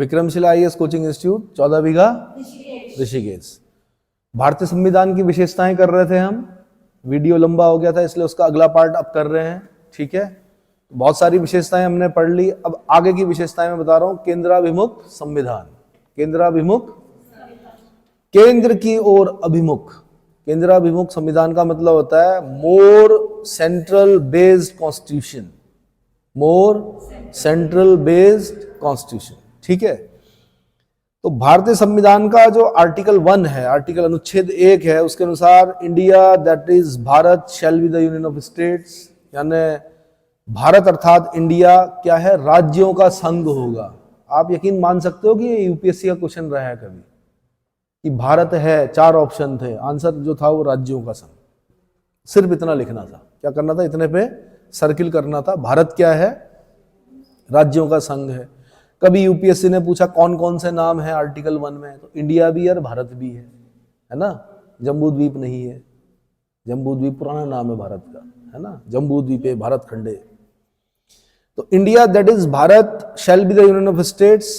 Vikramshila IAS coaching institute, 14 बीघा ऋषिकेश। भारतीय संविधान की विशेषताएं कर रहे थे हम, वीडियो लंबा हो गया था इसलिए उसका अगला पार्ट अब कर रहे हैं। ठीक है, बहुत सारी विशेषताएं हमने पढ़ ली। अब आगे की विशेषताएं मैं बता रहा हूं। केंद्राभिमुख संविधान, केंद्राभिमुख, केंद्र की ओर अभिमुख। केंद्राभिमुख संविधान का मतलब होता है मोर सेंट्रल बेस्ड कॉन्स्टिट्यूशन, मोर सेंट्रल बेस्ड कॉन्स्टिट्यूशन। ठीक है, तो भारतीय संविधान का जो आर्टिकल 1 है, आर्टिकल अनुच्छेद 1 है, उसके अनुसार India that is Bharat shall be the union of states, यानी भारत अर्थात इंडिया क्या है, राज्यों का संघ होगा। आप यकीन मान सकते हो कि ये यूपीएससी का क्वेश्चन रहा है कभी कि भारत है, 4 ऑप्शन थे, आंसर जो था वो राज्यों का संघ। सिर्फ इतना लिखना था, क्या करना था, इतने पे सर्किल करना था। भारत क्या है, राज्यों का संघ है। कभी यूपीएससी ने पूछा कौन कौन से नाम है आर्टिकल 1 में, तो इंडिया भी है और भारत भी है ना। जम्बू द्वीप नहीं है, जम्बू द्वीप पुराना नाम है भारत का, है ना। जम्बू द्वीप है, भारत खंडे। तो India that is Bharat shall be the union of states.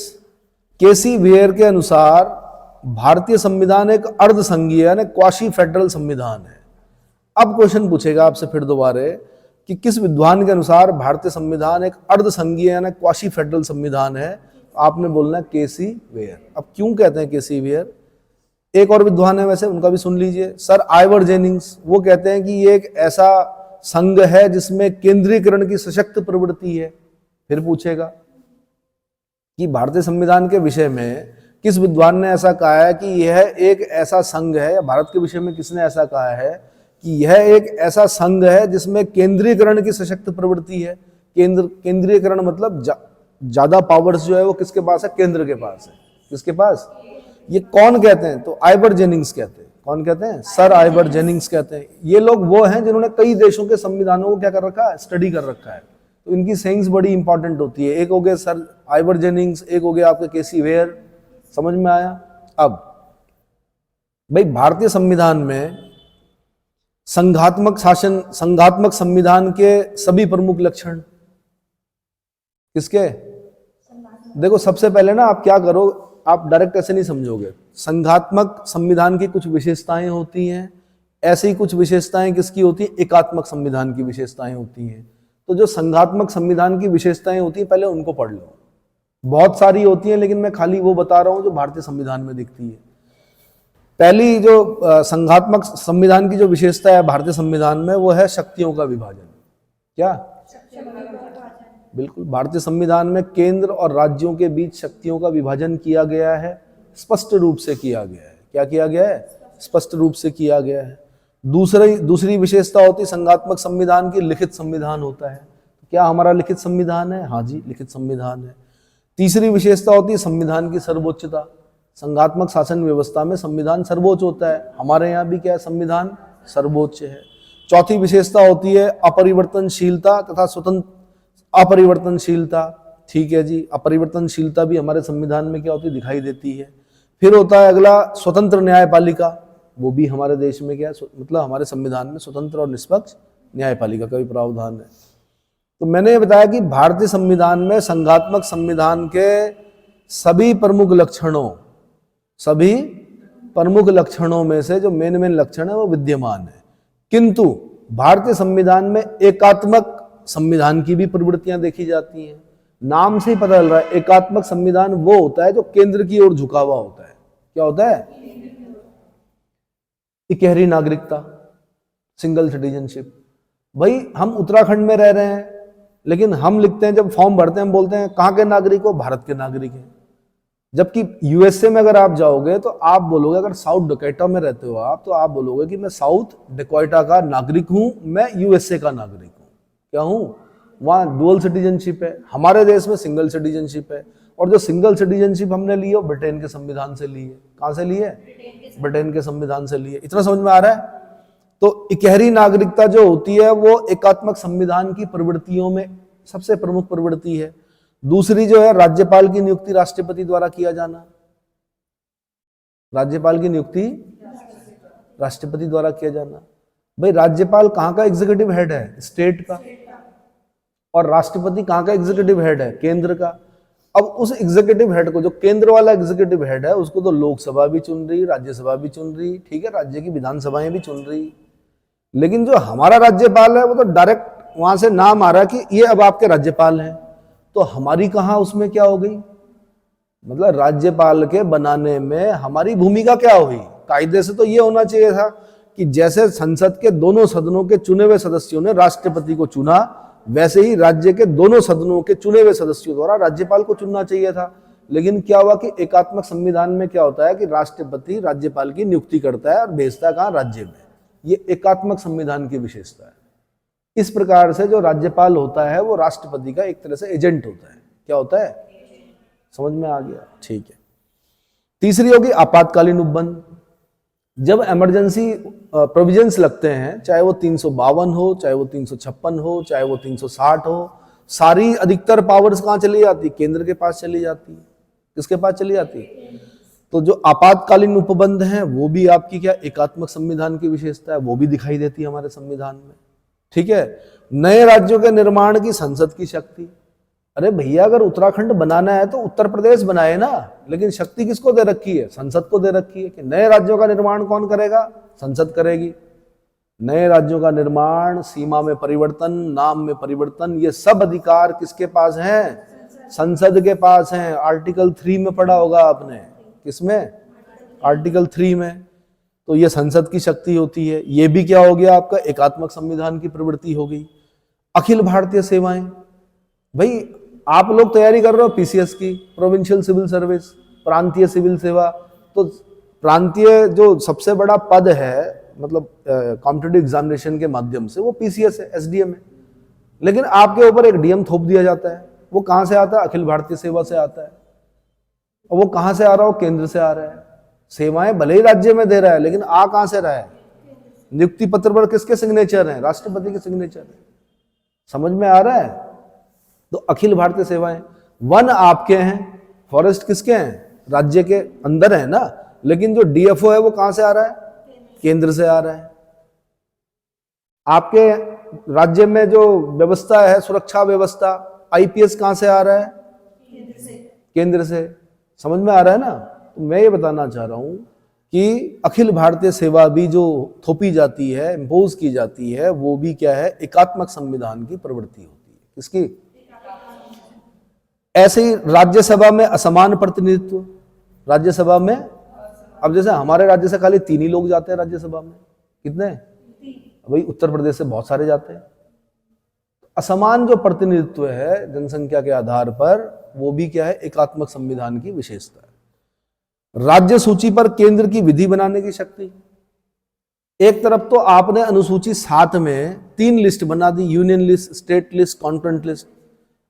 K C Wheare के अनुसार भारतीय संविधान एक अर्ध संघीय यानी क्वासी फेडरल संविधान है। अब क्वेश्चन पूछेगा आपसे फिर दोबारा कि किस विद्वान के अनुसार भारतीय संविधान एक अर्ध संघीय यानी क्वासी फेडरल संविधान है। आपने बोलना है केसी वेयर। अब क्यों कहते हैं केसी वेयर, एक और विद्वान है वैसे, उनका भी सुन लीजिए, सर आइवर जेनिंग्स। वो कहते हैं कि ये एक ऐसा संघ है जिसमें केंद्रीकरण की सशक्त प्रवृत्ति है। फिर पूछेगा कि भारतीय संविधान के विषय में किस विद्वान ने ऐसा कहा है कि यह एक ऐसा संघ है, या भारत के विषय में किसने ऐसा कहा है कि यह एक ऐसा संघ है जिसमें केंद्रीकरण की सशक्त प्रवृत्ति है। केंद्रीकरण मतलब ज्यादा पावर्स जो है वो किसके पास है, केंद्र के पास है। किसके पास, ये कौन कहते हैं, तो आइवर जेनिंग्स कहते हैं। कौन कहते हैं, सर आइवर जेनिंग्स कहते हैं। ये लोग वो हैं जिन्होंने कई देशों के संविधानों को क्या कर रखा है, स्टडी कर रखा है। तो इनकी सेइंग्स बड़ी इंपॉर्टेंट होती है। एक हो गए सर आइवर जेनिंग्स, एक हो गया आपके केसी वेयर। समझ में आया। अब भाई भारतीय संविधान में संघात्मक शासन, संघात्मक संविधान के सभी प्रमुख लक्षण किसके, देखो सबसे पहले ना आप क्या करो, आप डायरेक्ट ऐसे नहीं समझोगे। संघात्मक संविधान की कुछ विशेषताएं होती हैं, ऐसे ही कुछ विशेषताएं किसकी होती हैं, एकात्मक संविधान की विशेषताएं होती हैं। तो जो संघात्मक संविधान की विशेषताएं होती हैं पहले उनको पढ़ लो। बहुत सारी होती हैं लेकिन मैं खाली वो बता रहा हूं जो भारतीय संविधान में दिखती है। पहली जो संघात्मक संविधान की जो विशेषता है भारतीय संविधान में, वो है शक्तियों का विभाजन। क्या, बिल्कुल, भारतीय संविधान में केंद्र और राज्यों के बीच शक्तियों का विभाजन किया गया है, स्पष्ट रूप से किया गया है। क्या किया गया है, स्पष्ट रूप से किया गया है। दूसरी विशेषता होती है संघात्मक संविधान की, लिखित संविधान होता है। क्या हमारा लिखित संविधान है, हाँ जी लिखित संविधान है। तीसरी विशेषता होती है संविधान की सर्वोच्चता। संघात्मक शासन व्यवस्था में संविधान सर्वोच्च होता है, हमारे यहाँ भी क्या है, संविधान सर्वोच्च है। चौथी विशेषता होती है अपरिवर्तनशीलता तथा स्वतंत्र अपरिवर्तनशीलता। ठीक है जी, अपरिवर्तनशीलता भी हमारे संविधान में क्या होती है, दिखाई देती है। फिर होता है अगला स्वतंत्र न्यायपालिका, वो भी हमारे देश में क्या है, मतलब हमारे संविधान में स्वतंत्र और निष्पक्ष न्यायपालिका का भी प्रावधान है। तो मैंने ये बताया कि भारतीय संविधान में संघात्मक संविधान के सभी प्रमुख लक्षणों में से जो मेन लक्षण है वो विद्यमान है। किंतु भारतीय संविधान में एकात्मक संविधान की भी प्रवृत्तियां देखी जाती हैं। नाम से ही पता चल रहा है, एकात्मक संविधान वो होता है जो केंद्र की ओर झुका हुआ होता है। क्या होता है, इकहरी नागरिकता, सिंगल सिटीजनशिप। भाई हम उत्तराखंड में रह रहे हैं लेकिन हम लिखते हैं, जब फॉर्म भरते हैं हम बोलते हैं कहाँ के नागरिक हो, भारत के नागरिक हैं। जबकि यूएसए में अगर आप जाओगे तो आप बोलोगे, अगर साउथ डकोटा में रहते हो आप, तो आप बोलोगे कि मैं साउथ डकोटा का नागरिक हूं, मैं यूएसए का नागरिक हूं। क्या हूं, वहां डुअल सिटीजनशिप है। हमारे देश में सिंगल सिटीजनशिप है, और जो सिंगल सिटीजनशिप हमने ली है ब्रिटेन के संविधान से ली है। कहां से ली है, ब्रिटेन के संविधान से ली है। इतना समझ में आ रहा है। तो इकहरी नागरिकता जो होती है वो एकात्मक संविधान की प्रवृत्तियों में सबसे प्रमुख प्रवृत्ति है। दूसरी जो है राज्यपाल की नियुक्ति राष्ट्रपति द्वारा किया जाना। राज्यपाल की नियुक्ति राष्ट्रपति द्वारा किया जाना। भाई राज्यपाल कहाँ का एग्जीक्यूटिव हेड है, स्टेट का, और राष्ट्रपति कहाँ का एग्जीक्यूटिव हेड है, केंद्र का। अब उस एग्जीक्यूटिव हेड को, जो केंद्र वाला एग्जीक्यूटिव हेड है, उसको तो लोकसभा भी चुन रही, राज्यसभा भी चुन रही, ठीक है, राज्य की विधानसभाएं भी चुन रही। लेकिन जो हमारा राज्यपाल है वो तो डायरेक्ट वहां से नाम आ रहा है कि ये अब आपके राज्यपाल हैं। तो हमारी कहाँ उसमें क्या हो गई? मतलब राज्यपाल के बनाने में हमारी भूमिका क्या हुई? कायदे से तो ये होना चाहिए था कि जैसे संसद के दोनों सदनों के चुने हुए सदस्यों ने राष्ट्रपति को चुना, वैसे ही राज्य के दोनों सदनों के चुने हुए सदस्यों द्वारा राज्यपाल को चुनना चाहिए था। लेकिन क्या हुआ कि एकात्मक संविधान में क्या होता है कि राष्ट्रपति राज्यपाल की नियुक्ति करता है और भेजता है कहाँ? राज्य में। ये एकात्मक संविधान की विशेषता है। इस प्रकार से जो राज्यपाल होता है वो राष्ट्रपति का एक तरह से एजेंट होता है। क्या होता है? समझ में आ गया? ठीक है। तीसरी होगी आपातकालीन उपबंध। जब इमरजेंसी प्रोविजंस लगते हैं, चाहे वो 352 हो, चाहे वो 356 हो, चाहे वो 360 हो, सारी अधिकतर पावर्स कहाँ चली जाती? केंद्र के पास चली जाती है। किसके पास चली जाती है? तो जो आपातकालीन उपबंध हैं वो भी आपकी क्या एकात्मक संविधान की विशेषता है, वो भी दिखाई देती है हमारे संविधान में। ठीक है। नए राज्यों के निर्माण की संसद की शक्ति। अरे भैया, अगर उत्तराखंड बनाना है तो उत्तर प्रदेश बनाए ना, लेकिन शक्ति किसको दे रखी है? संसद को दे रखी है कि नए राज्यों का निर्माण कौन करेगा? संसद करेगी। नए राज्यों का निर्माण, सीमा में परिवर्तन, नाम में परिवर्तन, ये सब अधिकार किसके पास हैं? संसद के पास हैं। आर्टिकल 3 में पढ़ा होगा आपने। किसमें? आर्टिकल 3 में। तो ये संसद की शक्ति होती है। ये भी क्या हो गया आपका? एकात्मक संविधान की प्रवृत्ति हो गई। अखिल भारतीय सेवाएं। भाई आप लोग तैयारी कर रहे हो पीसीएस की, प्रोविंशियल सिविल सर्विस, प्रांतीय सिविल सेवा। तो प्रांतीय जो सबसे बड़ा पद है, मतलब कॉम्पिटिटिव एग्जामिनेशन के माध्यम से, वो पीसीएस है, एसडीएम है। लेकिन आपके ऊपर एक डीएम थोप दिया जाता है। वो कहां से आता है? अखिल भारतीय सेवा से आता है। और वो कहां से आ रहा हो? केंद्र से आ रहा है। सेवाएं भले ही राज्य में दे रहा है, लेकिन आ कहां से रहा है? नियुक्ति पत्र पर किसके सिग्नेचर हैं? राष्ट्रपति के सिग्नेचर है। समझ में आ रहा है? तो अखिल भारतीय सेवाएं। वन आपके हैं, फॉरेस्ट किसके हैं? राज्य के अंदर है ना। लेकिन जो डीएफओ है वो कहां से आ रहा है? केंद्र से आ रहा है। आपके राज्य में जो व्यवस्था है, सुरक्षा व्यवस्था, आईपीएस कहां से आ रहा है? केंद्र से। समझ में आ रहा है ना? तो मैं ये बताना चाह रहा हूं कि अखिल भारतीय सेवा भी जो थोपी जाती है, इम्पोज की जाती है, वो भी क्या है? एकात्मक संविधान की प्रवृत्ति होती है। किसकी? ऐसे ही राज्यसभा में असमान प्रतिनिधित्व। राज्यसभा में अब जैसे हमारे राज्य से खाली 3 ही लोग जाते हैं राज्यसभा में। कितने? भाई उत्तर प्रदेश से बहुत सारे जाते हैं। असमान जो प्रतिनिधित्व है जनसंख्या के आधार पर, वो भी क्या है? एकात्मक संविधान की विशेषता है। राज्य सूची पर केंद्र की विधि बनाने की शक्ति। एक तरफ तो आपने अनुसूची 7 में 3 लिस्ट बना दी, union list, state list, conference list.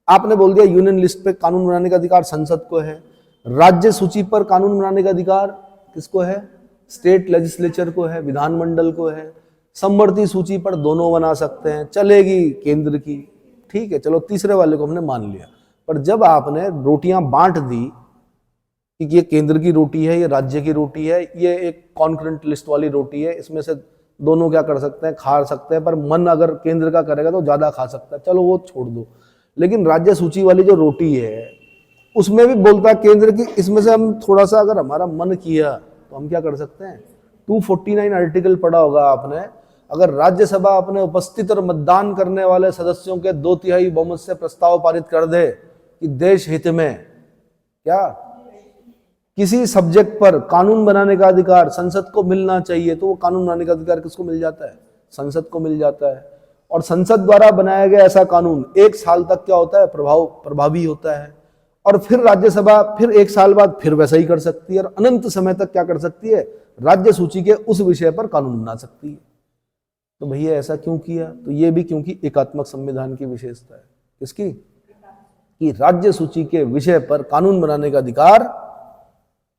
आपने बोल दिया यूनियन लिस्ट पे कानून बनाने का अधिकार संसद को है, राज्य सूची पर कानून बनाने का अधिकार किसको है? स्टेट लेजिस्लेचर को है, विधानमंडल को है। समवर्ती सूची पर दोनों बना सकते हैं, चलेगी केंद्र की। ठीक है, चलो तीसरे वाले को हमने मान लिया। पर जब आपने रोटियां बांट दी कि ये केंद्र की रोटी है, ये राज्य की रोटी है, ये एक कॉन्करेंट लिस्ट वाली रोटी है, इसमें से दोनों क्या कर सकते हैं? खा सकते हैं। पर मन अगर केंद्र का करेगा तो ज्यादा खा सकता है, चलो वो छोड़ दो। लेकिन राज्य सूची वाली जो रोटी है उसमें भी बोलता है केंद्र की, इसमें से हम थोड़ा सा अगर हमारा मन किया तो हम क्या कर सकते हैं? 249 आर्टिकल पढ़ा होगा आपने। अगर राज्यसभा अपने उपस्थित और मतदान करने वाले सदस्यों के 2/3 बहुमत से प्रस्ताव पारित कर दे कि देश हित में क्या किसी सब्जेक्ट पर कानून बनाने का अधिकार संसद को मिलना चाहिए, तो वो कानून बनाने का अधिकार किसको मिल जाता है? संसद को मिल जाता है। और संसद द्वारा बनाया गया ऐसा कानून 1 साल तक क्या होता है? प्रभावी होता है। और फिर राज्यसभा फिर 1 साल बाद फिर वैसा ही कर सकती है, और अनंत समय तक क्या कर सकती है? राज्य सूची के उस विषय पर कानून बना सकती है। तो भैया ऐसा क्यों किया? तो ये भी क्योंकि एकात्मक संविधान की विशेषता है। किसकी? कि राज्य सूची के विषय पर कानून बनाने का अधिकार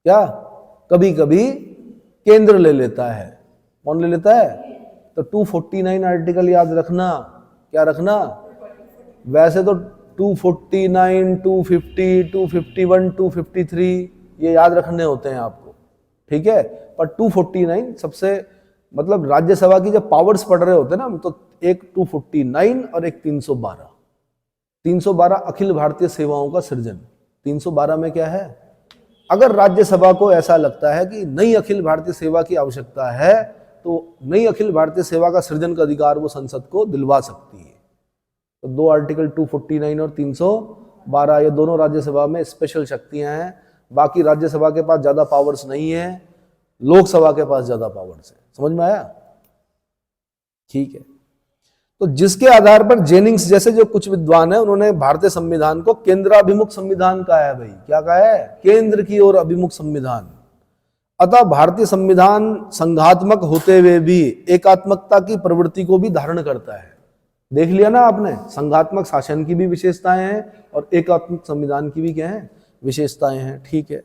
क्या कभी कभी केंद्र ले लेता है। कौन ले लेता है? तो 249 आर्टिकल याद रखना। क्या रखना? वैसे तो 249, 250, 251, 253 ये याद रखने होते हैं आपको, ठीक है। पर 249 सबसे मतलब राज्यसभा की जब पावर्स पढ़ रहे होते हैं ना, तो एक 249 और एक 312 अखिल भारतीय सेवाओं का सृजन, 312 में क्या है, अगर राज्यसभा को ऐसा लगता है कि नई अखिल भारतीय सेवा की आवश्यकता है तो नई अखिल भारतीय सेवा का सृजन का अधिकार वो संसद को दिलवा सकती है। तो दो आर्टिकल 249 और 312 ये दोनों राज्यसभा में स्पेशल शक्तियां हैं। बाकी राज्यसभा के पास ज्यादा पावर्स नहीं है, लोकसभा के पास ज्यादा पावर्स है। समझ में आया? ठीक है। तो जिसके आधार पर जेनिंग्स जैसे जो कुछ विद्वान है उन्होंने भारतीय संविधान को केंद्राभिमुख संविधान कहा है। भाई क्या कहा है? केंद्र की ओर अभिमुख संविधान। अतः भारतीय संविधान संघात्मक होते हुए भी एकात्मकता की प्रवृत्ति को भी धारण करता है। देख लिया ना आपने, संघात्मक शासन की भी विशेषताएं हैं और एकात्मक संविधान की भी क्या है? विशेषताएं हैं। ठीक है।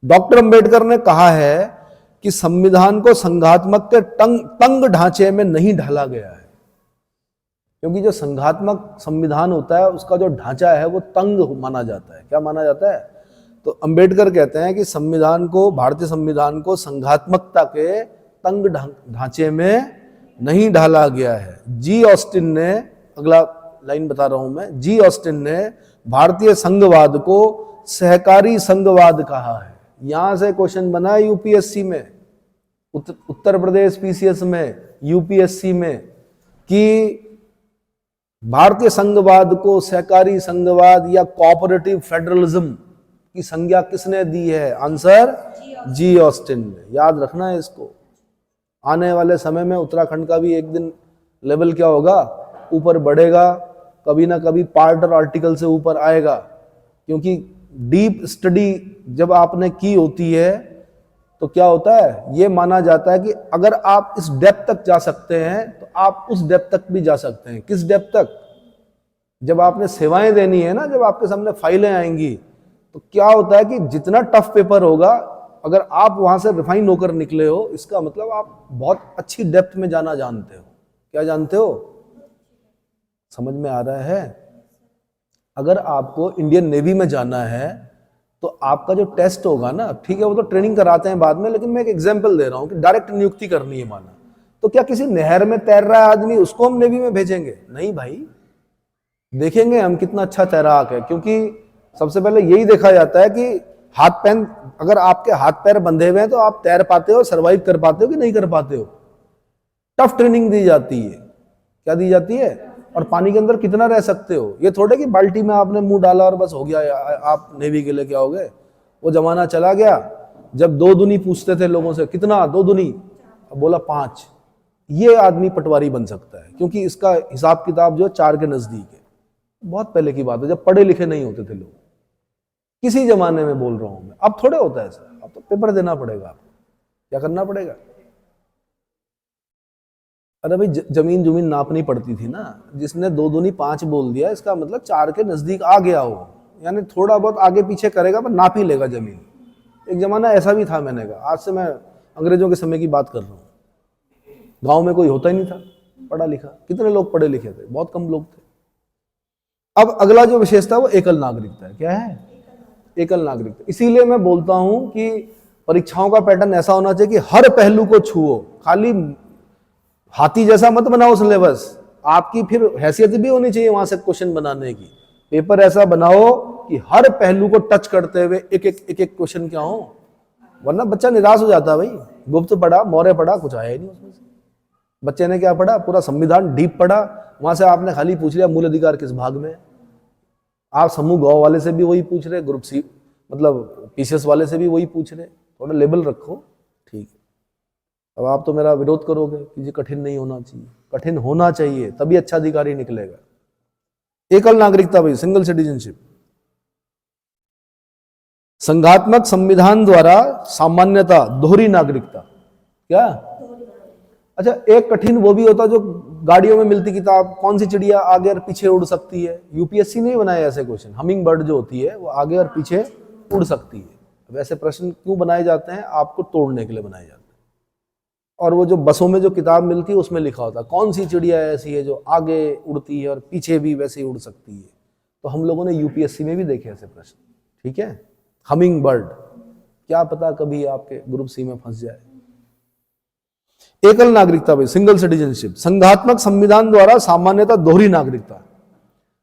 डॉक्टर अंबेडकर ने कहा है कि संविधान को संघात्मक के तंग ढांचे में नहीं ढाला गया है, क्योंकि जो संघात्मक संविधान होता है उसका जो ढांचा है वो तंग माना जाता है। क्या माना जाता है? तो अंबेडकर कहते हैं कि संविधान को, भारतीय संविधान को संघात्मकता के तंग ढांचे में नहीं ढाला गया है। जी ऑस्टिन ने, अगला लाइन बता रहा हूं मैं, जी ऑस्टिन ने भारतीय संघवाद को सहकारी संघवाद कहा है। यहां से क्वेश्चन बना यूपीएससी में, उत्तर प्रदेश पीसीएस में, यूपीएससी में, कि भारतीय संघवाद को सहकारी संघवाद या कोऑपरेटिव फेडरलिज्म की संज्ञा किसने दी है? आंसर जी ऑस्टिन ने। याद रखना है इसको। आने वाले समय में उत्तराखंड का भी एक दिन लेवल क्या होगा? ऊपर बढ़ेगा, कभी ना कभी पार्ट और आर्टिकल से ऊपर आएगा, क्योंकि डीप स्टडी जब आपने की होती है तो क्या होता है, ये माना जाता है कि अगर आप इस डेप्थ तक जा सकते हैं तो आप उस डेप्थ तक भी जा सकते हैं। किस डेप्थ तक? जब आपने सेवाएं देनी है ना, जब आपके सामने फाइलें आएंगी तो क्या होता है कि जितना टफ पेपर होगा, अगर आप वहां से रिफाइन होकर निकले हो, इसका मतलब आप बहुत अच्छी डेप्थ में जाना जानते हो। क्या जानते हो? समझ में आ रहा है? अगर आपको इंडियन नेवी में जाना है तो आपका जो टेस्ट होगा ना, ठीक है वो तो ट्रेनिंग कराते हैं बाद में, लेकिन मैं एक एग्जांपल दे रहा हूं कि डायरेक्ट नियुक्ति करनी है माना, तो क्या किसी नहर में तैर रहा है आदमी उसको हम नेवी में भेजेंगे? नहीं भाई, देखेंगे हम कितना अच्छा तैराक है, क्योंकि सबसे पहले यही देखा जाता है कि हाथ पैर, अगर आपके हाथ पैर बंधे हुए हैं तो आप तैर पाते हो, सरवाइव कर पाते हो कि नहीं कर पाते हो। टफ ट्रेनिंग दी जाती है। क्या दी जाती है? और पानी के अंदर कितना रह सकते हो। ये थोड़े कि बाल्टी में आपने मुंह डाला और बस हो गया आप नेवी के लिए क्या हो गए। वो जमाना चला गया जब 2 दूनी पूछते थे लोगों से, कितना 2 दूनी, अब बोला 5। ये आदमी पटवारी बन सकता है, क्योंकि इसका हिसाब किताब जो 4 के नजदीक है। बहुत पहले की बात है, जब पढ़े लिखे नहीं होते थे लोग, किसी जमाने में बोल रहा हूं मैं। अब थोड़े होता है ऐसा, अब तो पेपर देना पड़ेगा आपको। क्या करना पड़ेगा? अरे भाई जमीन जुमीन नापनी पड़ती थी ना, जिसने 2 दूनी 5 बोल दिया इसका मतलब 4 के नजदीक आ गया हो, यानी थोड़ा बहुत आगे पीछे करेगा पर नाप ही लेगा जमीन। एक जमाना ऐसा भी था, मैंने कहा। आज से मैं अंग्रेजों के समय की बात कर रहा हूँ। गांव में कोई होता ही नहीं था पढ़ा लिखा। कितने लोग पढ़े लिखे थे? बहुत कम लोग थे। अब अगला जो विशेषता वो एकल नागरिकता है। क्या है? एकल नागरिकता। इसीलिए मैं बोलता हूं कि परीक्षाओं का पैटर्न ऐसा होना चाहिए कि हर पहलू को छुओ, खाली हाथी जैसा मत बनाओ सिलेबस। आपकी फिर हैसियत भी होनी चाहिए वहां से क्वेश्चन बनाने की। पेपर ऐसा बनाओ कि हर पहलू को टच करते हुए एक एक क्वेश्चन क्या हो, वरना बच्चा निराश हो जाता है। भाई गुप्त पढ़ा, मौर्य पढ़ा, कुछ आया ही नहीं उसमें से। बच्चे ने क्या पढ़ा? पूरा संविधान डीप पढ़ा, वहां से आपने खाली पूछ लिया मूल अधिकार किस भाग में। आप समूह गौ वाले से भी वही पूछ रहे, ग्रुप सी मतलब पीसीएस वाले से भी वही पूछ रहे। थोड़ा लेवल रखो, ठीक है। अब आप तो मेरा विरोध करोगे कि ये कठिन नहीं होना चाहिए। कठिन होना चाहिए, तभी अच्छा अधिकारी निकलेगा। एकल नागरिकता भाई, सिंगल सिटीजनशिप। संघात्मक संविधान द्वारा सामान्यता दोहरी नागरिकता। क्या? अच्छा, एक कठिन वो भी होता जो गाड़ियों में मिलती किताब, कौन सी चिड़िया आगे और पीछे उड़ सकती है। यूपीएससी ने बनाया ऐसे क्वेश्चन। हमिंग बर्ड जो होती है वो आगे और पीछे उड़ सकती है। वैसे प्रश्न क्यों बनाए जाते हैं? आपको तोड़ने के लिए बनाए जाते हैं। और वो जो बसों में जो किताब मिलती है उसमें लिखा होता है कौन सी चिड़िया ऐसी है जो आगे उड़ती है और पीछे भी वैसे ही उड़ सकती है। तो हम लोगों ने यूपीएससी में भी देखे ऐसे प्रश्न, ठीक है। हमिंग बर्ड, क्या पता कभी आपके ग्रुप सी में फंस जाए। एकल नागरिकता भाई, सिंगल सिटीजनशिप। संघात्मक संविधान द्वारा सामान्यता दोहरी नागरिकता।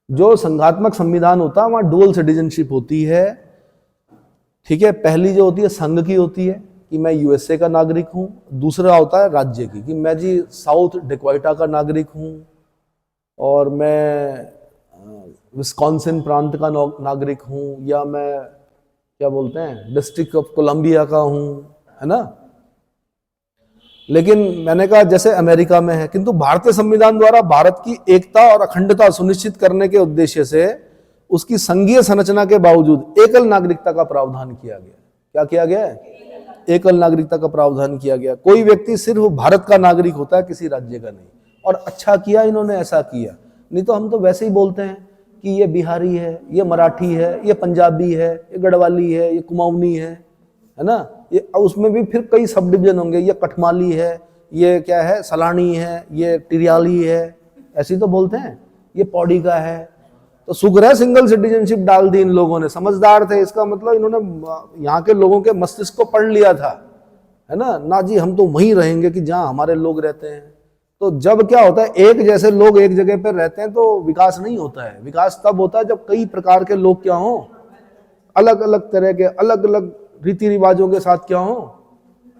जो संघात्मक संविधान होता है वहां डुअल सिटीजनशिप होती है, ठीक है। पहली जो होती है संघ की होती है कि मैं यूएसए का नागरिक हूं, दूसरा होता है राज्य की कि मैं जी साउथ डेकोटा का नागरिक हूं और मैं विस्कॉन्सिन प्रांत का नागरिक हूं, या मैं क्या बोलते हैं डिस्ट्रिक्ट ऑफ कोलंबिया का हूं, है ना। लेकिन मैंने कहा जैसे अमेरिका में है, किंतु भारतीय संविधान द्वारा भारत की एकता और अखंडता सुनिश्चित करने के उद्देश्य से उसकी संघीय संरचना के बावजूद एकल नागरिकता का प्रावधान किया गया। क्या किया गया है? एकल नागरिकता का प्रावधान किया गया। कोई व्यक्ति सिर्फ भारत का नागरिक होता है, किसी राज्य का नहीं। और अच्छा किया इन्होंने ऐसा किया, नहीं तो हम तो वैसे ही बोलते हैं कि ये बिहारी है, ये मराठी है, ये पंजाबी है, ये गढ़वाली है, ये कुमाऊनी है ना। ये उसमें भी फिर कई सब डिवीजन होंगे, ये कठमाली है, ये क्या है सलानी है, ये टिरियाली है, ऐसे तो बोलते हैं, ये पौड़ी का है। तो शुक्र है सिंगल सिटीजनशिप डाल दी इन लोगों ने, समझदार थे। इसका मतलब इन्होंने यहाँ के लोगों के मस्तिष्क को पढ़ लिया था, है ना जी हम तो वहीं रहेंगे कि जहाँ हमारे लोग रहते हैं। तो जब क्या होता है एक जैसे लोग एक जगह पर रहते हैं तो विकास नहीं होता है। विकास तब होता है जब कई प्रकार के लोग क्या हों, अलग अलग तरह के अलग अलग रीति रिवाजों के साथ क्या हो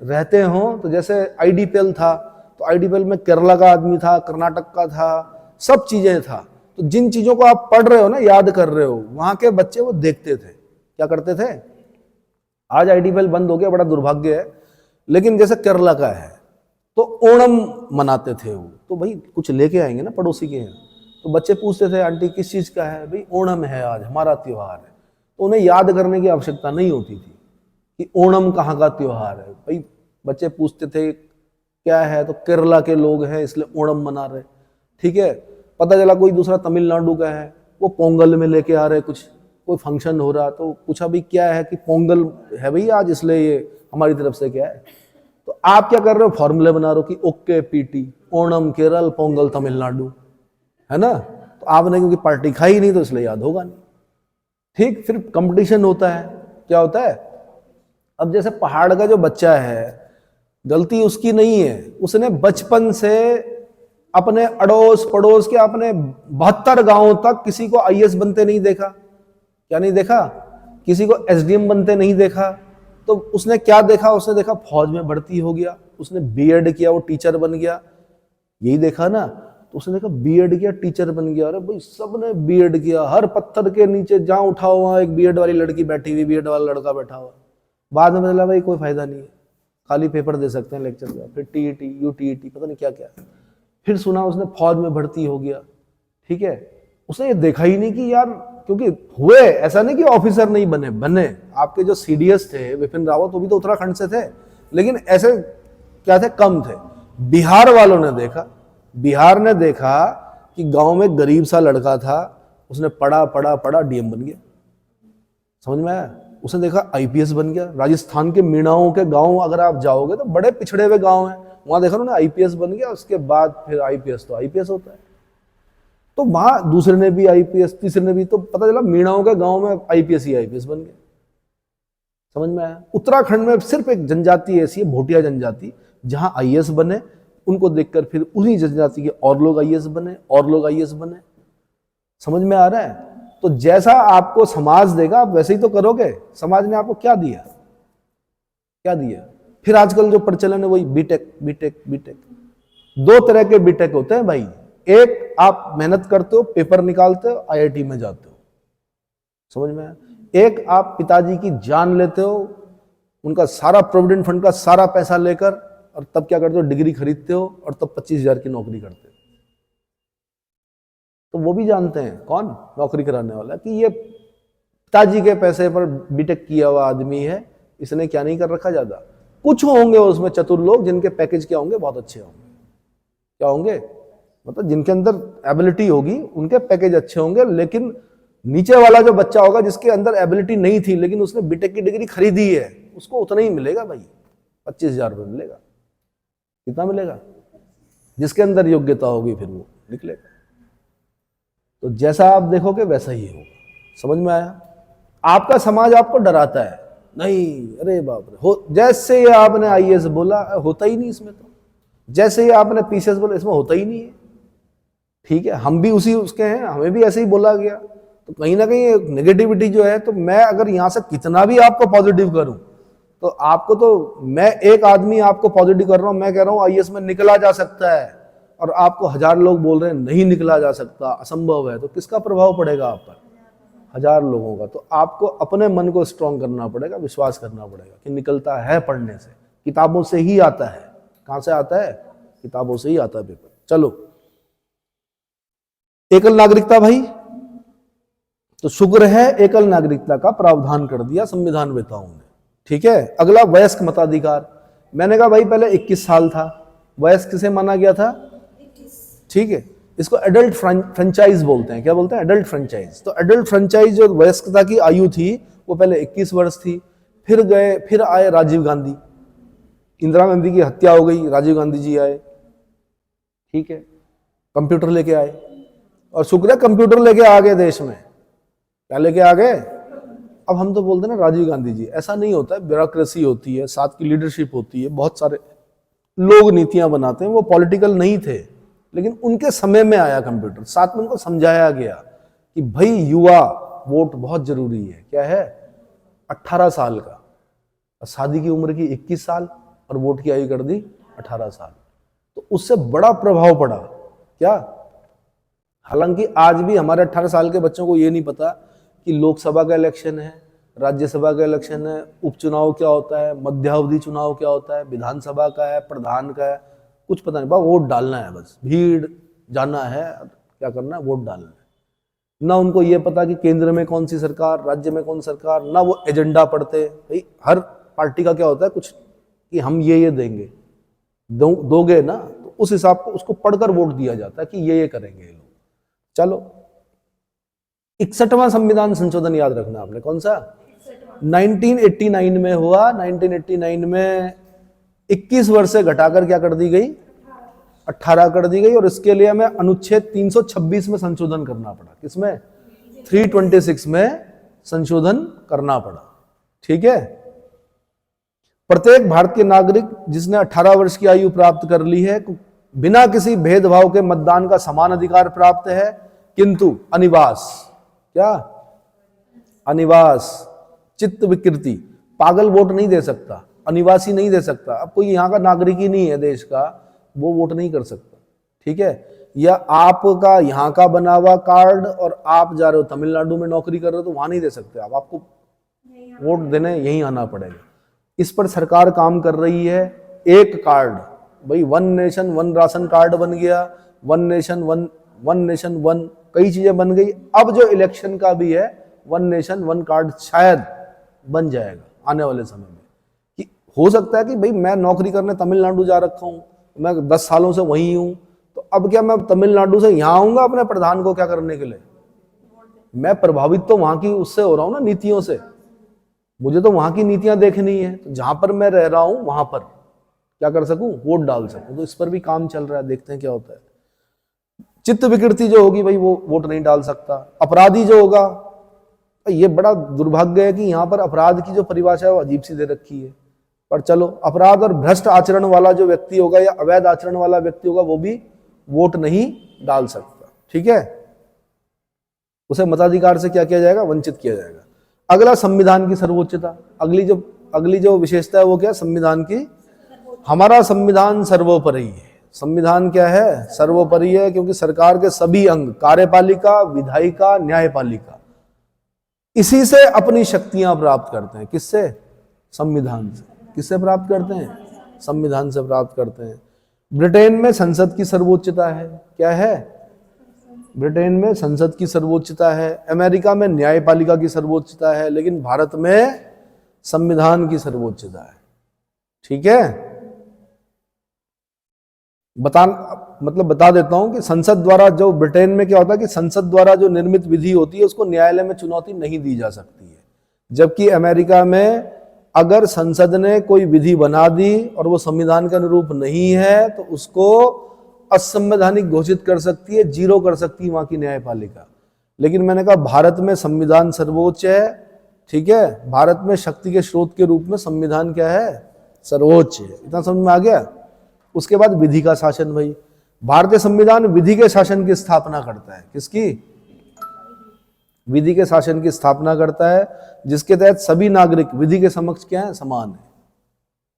रहते हों। तो जैसे आईडीपीएल था, तो आईडीपीएल में केरला का आदमी था, कर्नाटक का था, सब चीजें था। तो जिन चीजों को आप पढ़ रहे हो ना, याद कर रहे हो, वहां के बच्चे वो देखते थे, क्या करते थे। आज आईडीपीएल बंद हो गया, बड़ा दुर्भाग्य है। लेकिन जैसे केरला का है तो ओणम मनाते थे वो, तो भाई कुछ लेके आएंगे ना पड़ोसी के यहाँ, तो बच्चे पूछते थे आंटी किस चीज का है, भाई ओणम है आज हमारा त्योहार है। तो उन्हें याद करने की आवश्यकता नहीं होती थी कि ओणम कहाँ का त्योहार है। भाई बच्चे पूछते थे क्या है, तो केरला के लोग हैं इसलिए ओणम मना रहे, ठीक है। पता चला कोई दूसरा तमिलनाडु का है, वो पोंगल में लेके आ रहे, कुछ कोई फंक्शन हो रहा, तो पूछा भाई क्या है, कि पोंगल है भाई आज इसलिए ये हमारी तरफ से क्या है। तो आप क्या कर रहे हो, फॉर्मूले बना रहे हो कि ओके पीटी ओणम केरल पोंगल तमिलनाडु, है ना। तो आपने क्योंकि पार्टी खाई नहीं तो इसलिए याद होगा नहीं, ठीक। फिर कंपटीशन होता है, क्या होता है। अब जैसे पहाड़ का जो बच्चा है, गलती उसकी नहीं है, उसने बचपन से अपने अड़ोस पड़ोस के अपने 72 गांवों तक किसी को आईएएस बनते नहीं देखा। क्या नहीं देखा? किसी को एसडीएम बनते नहीं देखा। तो उसने क्या देखा, उसने देखा फौज में भर्ती हो गया, उसने बीएड किया, वो टीचर बन गया, यही देखा ना। तो उसने देखा बीएड किया, टीचर बन गया। अरे भाई सबने बीएड किया, हर पत्थर के नीचे जहां उठाओ वहां एक बीएड वाली लड़की बैठी हुई, बीएड वाला लड़का बैठा हुआ। बाद में बोला भाई कोई फायदा नहीं है, खाली पेपर दे सकते हैं लेक्चर का, फिर टीईटी यूटीईटी पता नहीं क्या क्या। फिर सुना उसने फौज में भर्ती हो गया, ठीक है। उसने ये देखा ही नहीं कि यार, क्योंकि हुए ऐसा नहीं कि ऑफिसर नहीं बने, बने। आपके जो सीडीएस थे विपिन रावत, वो भी तो उत्तराखंड से थे, लेकिन ऐसे क्या थे, कम थे। बिहार वालों ने देखा, बिहार ने देखा कि गांव में गरीब सा लड़का था, उसने पढ़ा पढ़ा पढ़ा डीएम बन गया, समझ में आया। उसने देखा आईपीएस बन गया। राजस्थान के मीणाओं के गांव अगर आप जाओगे तो बड़े पिछड़े हुए गांव हैं, वहां देखा उन्होंने आईपीएस बन गया। उसके बाद फिर आईपीएस तो आईपीएस होता है, तो वहां दूसरे ने भी आईपीएस, तीसरे ने भी, तो पता चला मीणाओं के गांव में आईपीएस ही आईपीएस बन गया, समझ में आया। उत्तराखंड में सिर्फ एक जनजाति ऐसी है, भोटिया जनजाति, जहां आईएएस बने, उनको देखकर फिर उन्हीं जनजाति के और लोग आईएएस बने, और लोग आईएएस बने, समझ में आ रहा है। तो जैसा आपको समाज देगा आप वैसे ही तो करोगे। समाज ने आपको क्या दिया, क्या दिया। फिर आजकल जो प्रचलन है वही बीटेक बीटेक बीटेक। दो तरह के बीटेक होते हैं भाई, एक आप मेहनत करते हो, पेपर निकालते हो, आईआईटी में जाते हो, समझ में आया। एक आप पिताजी की जान लेते हो, उनका सारा प्रोविडेंट फंड का सारा पैसा लेकर, और तब क्या करते हो, डिग्री खरीदते हो और तब 25,000 की नौकरी करते हो। तो वो भी जानते हैं कौन नौकरी कराने वाला, कि ये पिताजी के पैसे पर बीटेक किया हुआ आदमी है, इसने क्या नहीं कर रखा ज्यादा। कुछ होंगे उसमें चतुर लोग जिनके पैकेज क्या होंगे, बहुत अच्छे होंगे। क्या होंगे, मतलब जिनके अंदर एबिलिटी होगी उनके पैकेज अच्छे होंगे। लेकिन नीचे वाला जो बच्चा होगा जिसके अंदर एबिलिटी नहीं थी लेकिन उसने बीटेक की डिग्री खरीदी है, उसको उतना ही मिलेगा भाई, 25,000 रुपये मिलेगा। कितना मिलेगा? जिसके अंदर योग्यता होगी फिर वो निकलेगा। तो जैसा आप देखोगे वैसा ही होगा, समझ में आया। आपका समाज आपको डराता है, नहीं अरे बाप रे, हो जैसे ही आपने आईएएस बोला होता ही नहीं इसमें, तो जैसे ही आपने पीसीएस बोला इसमें होता ही नहीं है, ठीक है, हम भी उसी उसके हैं, हमें भी ऐसे ही बोला गया। तो कहीं ना कहीं नेगेटिविटी जो है, तो मैं अगर यहाँ से कितना भी आपको पॉजिटिव करूं, तो आपको तो मैं एक आदमी आपको पॉजिटिव कर रहा हूं, मैं कह रहा हूं आईएएस में निकला जा सकता है, और आपको 1000 लोग बोल रहे हैं नहीं निकला जा सकता, असंभव है, तो किसका प्रभाव पड़ेगा आप पर? 1000 लोगों का। तो आपको अपने मन को स्ट्रांग करना पड़ेगा, विश्वास करना पड़ेगा कि निकलता है पढ़ने से, किताबों से ही आता है। कहां से आता है? किताबों से ही आता है पेपर। चलो, एकल नागरिकता भाई, तो शुक्र है एकल नागरिकता का प्रावधान कर दिया संविधान वेताओं ने। ठीक है, अगला वयस्क मताधिकार। मैंने कहा भाई पहले 21 साल था, वयस्क से माना गया था, ठीक है, इसको एडल्ट फ्रेंचाइज बोलते हैं। क्या बोलते हैं? Adult franchise. तो एडल्ट फ्रेंचाइज जो वयस्कता की आयु थी वो पहले 21 वर्ष थी, फिर आए राजीव गांधी, इंदिरा गांधी की हत्या हो गई, राजीव गांधी जी आए, ठीक है, कंप्यूटर लेके आए, और शुक्र है कंप्यूटर लेके आ गए देश में। क्या लेके आ गए? अब हम तो बोलते हैं ना राजीव गांधी जी, ऐसा नहीं होता है, ब्यूरोक्रेसी होती है, साथ की लीडरशिप होती है, बहुत सारे लोग नीतियां बनाते हैं, वो पॉलिटिकल नहीं थे, लेकिन उनके समय में आया कंप्यूटर, साथ में उनको समझाया गया कि भाई युवा वोट बहुत जरूरी है। क्या है? 18 साल का, शादी की उम्र की 21 साल और वोट की आयु कर दी 18 साल। तो उससे बड़ा प्रभाव पड़ा। क्या? हालांकि आज भी हमारे 18 साल के बच्चों को ये नहीं पता कि लोकसभा का इलेक्शन है, राज्यसभा का इलेक्शन है, उपचुनाव क्या होता है, मध्यावधि चुनाव क्या होता है, विधानसभा का है, प्रधान का है, कुछ पता नहीं, बस वोट डालना है, बस भीड़ जाना है, क्या करना है, वोट डालना है। ना उनको ये पता कि केंद्र में कौन सी सरकार, राज्य में कौन सरकार, ना वो एजेंडा पढ़ते। भाई हर पार्टी का क्या होता है कुछ कि हम ये देंगे, दोगे ना, तो उस हिसाब को उसको पढ़कर वोट दिया जाता है कि ये करेंगे ये लोग। चलो, 61वां संविधान संशोधन याद रखना आपने, कौन सा? 1989 में हुआ। 1989 में 21 वर्ष से घटाकर क्या कर दी गई? 18 कर दी गई, और इसके लिए हमें अनुच्छेद 326 में संशोधन करना पड़ा। किसमें? 326 में संशोधन करना पड़ा। ठीक है, प्रत्येक भारतीय नागरिक जिसने 18 वर्ष की आयु प्राप्त कर ली है, बिना किसी भेदभाव के मतदान का समान अधिकार प्राप्त है, किंतु अनिवास, क्या? अनिवास, चित्त विकृति, पागल वोट नहीं दे सकता, अनिवासी नहीं दे सकता। अब कोई यहाँ का नागरिक ही नहीं है देश का, वो वोट नहीं कर सकता। ठीक है, या आपका यहाँ का बना हुआ कार्ड और आप जा रहे हो तमिलनाडु में नौकरी कर रहे हो, तो वहां नहीं दे सकते आप, आपको वोट देने यहीं आना पड़ेगा। इस पर सरकार काम कर रही है। एक कार्ड, भाई one nation one ration card बन गया, वन नेशन वन कई चीजें बन गई। अब जो इलेक्शन का भी है, वन नेशन वन कार्ड शायद बन जाएगा आने वाले समय में। कि हो सकता है कि भाई मैं नौकरी करने तमिलनाडु जा रखा हूं, मैं 10 सालों से वहीं हूं, तो अब क्या मैं तमिलनाडु से यहां आऊंगा अपने प्रधान को क्या करने के लिए? मैं प्रभावित तो वहां की उससे हो रहा हूं ना, नीतियों से, मुझे तो वहां की नीतियां देखनी है, तो जहां पर मैं रह रहा हूं वहां पर क्या कर सकूं? वोट डाल सकूं। तो इस पर भी काम चल रहा है, देखते हैं क्या होता है। चित्त विकृति जो होगी भाई वो वोट नहीं डाल सकता। अपराधी जो होगा, ये बड़ा दुर्भाग्य है कि यहाँ पर अपराध की जो परिभाषा है वो अजीब सी दे रखी है। पर चलो, अपराध और भ्रष्ट आचरण वाला जो व्यक्ति होगा या अवैध आचरण वाला व्यक्ति होगा, वो भी वोट नहीं डाल सकता। ठीक है, उसे मताधिकार से क्या किया जाएगा? वंचित किया जाएगा। अगला, संविधान की सर्वोच्चता। अगली जो विशेषता है वो क्या? संविधान की। हमारा संविधान सर्वोपरि है। संविधान क्या है? सर्वोपरि है, क्योंकि सरकार के सभी अंग, कार्यपालिका, विधायिका, न्यायपालिका, इसी से अपनी शक्तियां प्राप्त करते हैं। किससे? संविधान से। किससे प्राप्त करते हैं? संविधान से प्राप्त करते हैं। ब्रिटेन में संसद की सर्वोच्चता है। क्या है? ब्रिटेन में संसद की सर्वोच्चता है। अमेरिका में न्यायपालिका की सर्वोच्चता है, लेकिन भारत में संविधान की सर्वोच्चता है। ठीक है, बता देता हूं कि संसद द्वारा, जो ब्रिटेन में क्या होता है कि संसद द्वारा जो निर्मित विधि होती है उसको न्यायालय में चुनौती नहीं दी जा सकती है। जबकि अमेरिका में अगर संसद ने कोई विधि बना दी और वो संविधान के अनुरूप नहीं है तो उसको असंवैधानिक घोषित कर सकती है, जीरो कर सकती है वहां की न्यायपालिका। लेकिन मैंने कहा भारत में संविधान सर्वोच्च है। ठीक है, भारत में शक्ति के स्रोत के रूप में संविधान क्या है? सर्वोच्च है। इतना समझ में आ गया। उसके बाद विधि का शासन। भाई भारतीय संविधान विधि के शासन की स्थापना करता है। किसकी? विधि के शासन की स्थापना करता है, जिसके तहत सभी नागरिक विधि के समक्ष क्या है? समान है।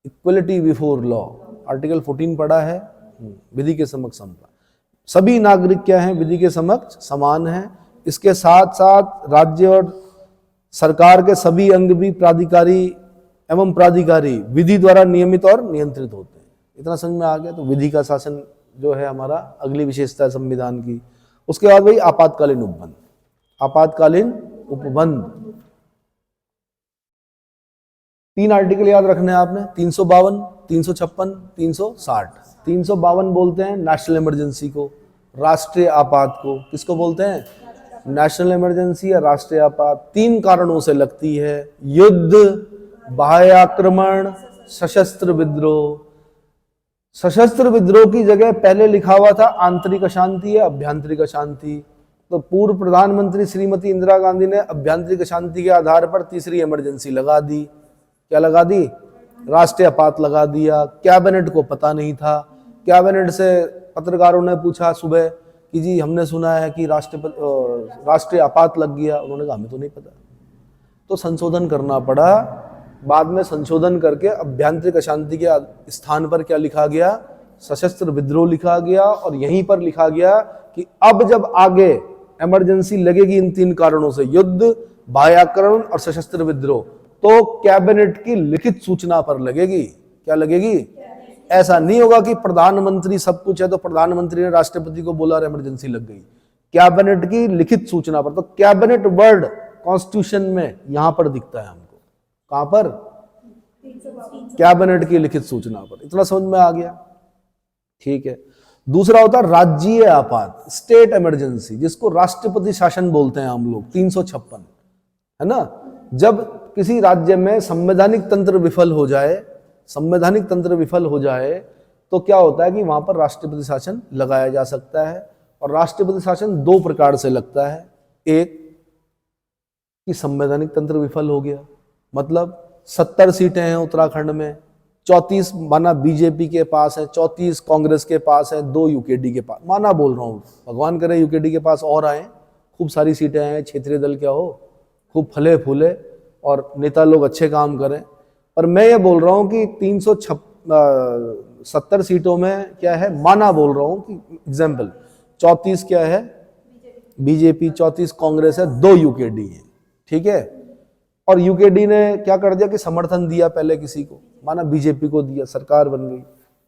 इक्वलिटी बिफोर लॉ, आर्टिकल 14 पढ़ा है। विधि के समक्ष समता, सभी नागरिक क्या है? विधि के समक्ष समान है। इसके साथ साथ राज्य और सरकार के सभी अंग भी प्राधिकारी एवं प्राधिकारी विधि द्वारा नियमित और नियंत्रित होते हैं। इतना समझ में आ गया? तो विधि का शासन जो है हमारा अगली विशेषता है संविधान की। उसके बाद भाई आपातकालीन उपबंध। आपातकालीन उपबंध 3 आर्टिकल याद रखने हैं आपने, 352, 356, 360। 352 बोलते हैं नेशनल इमरजेंसी को, राष्ट्रीय आपात को। किसको बोलते हैं? नेशनल इमरजेंसी या राष्ट्रीय आपात। 3 कारणों से लगती है: युद्ध, बाह्य आक्रमण, सशस्त्र विद्रोह। सशस्त्र विद्रोह की जगह पहले लिखा हुआ था आंतरिक अशांति या अभ्यंतरिक अशांति। तो पूर्व प्रधानमंत्री श्रीमती इंदिरा गांधी ने अभ्यंतरिक अशांति के आधार पर तीसरी इमरजेंसी लगा दी। क्या लगा दी? राष्ट्रीय आपात लगा दिया। कैबिनेट को पता नहीं था। कैबिनेट से पत्रकारों ने पूछा सुबह कि जी हमने सुना है कि राष्ट्रीय आपात लग गया। उन्होंने कहा हमें तो नहीं पता। तो संशोधन करना पड़ा। बाद में संशोधन करके अभ्यंतरिक अशांति के स्थान पर क्या लिखा गया? सशस्त्र विद्रोह लिखा गया। और यहीं पर लिखा गया कि अब जब आगे इमरजेंसी लगेगी इन 3 कारणों से, युद्ध, बाह्य आक्रमण और सशस्त्र विद्रोह, तो कैबिनेट की लिखित सूचना पर लगेगी। क्या लगेगी? ऐसा नहीं होगा कि प्रधानमंत्री सब कुछ है तो प्रधानमंत्री ने राष्ट्रपति को बोला और इमरजेंसी लग गई। कैबिनेट की लिखित सूचना पर। तो कैबिनेट वर्ड कॉन्स्टिट्यूशन में यहां पर दिखता है हमको। कहां पर? कैबिनेट की लिखित सूचना पर। इतना समझ में आ गया? ठीक है। दूसरा होता है राज्यीय आपात, स्टेट इमरजेंसी, जिसको राष्ट्रपति शासन बोलते हैं हम लोग। 356 है ना। जब किसी राज्य में संवैधानिक तंत्र विफल हो जाए, संवैधानिक तंत्र विफल हो जाए, तो क्या होता है कि वहां पर राष्ट्रपति शासन लगाया जा सकता है। और राष्ट्रपति शासन 2 प्रकार से लगता है। एक कि संवैधानिक तंत्र विफल हो गया, मतलब 70 सीटें हैं उत्तराखंड में, 34 माना बीजेपी के पास है, 34 कांग्रेस के पास है, 2 यूकेडी के पास। माना बोल रहा हूं, भगवान करे यूकेडी के पास और आए, खूब सारी सीटें आए, क्षेत्रीय दल क्या हो, खूब फले फूले और नेता लोग अच्छे काम करें। पर मैं ये बोल रहा हूं कि 370 सीटों में क्या है, माना बोल रहा हूं कि एग्जाम्पल 34 क्या है बीजेपी, 34 कांग्रेस है, 2 यूकेडी है। ठीक है। और यूकेडी ने क्या कर दिया कि समर्थन दिया पहले किसी को, माना बीजेपी को दिया, सरकार बन गई।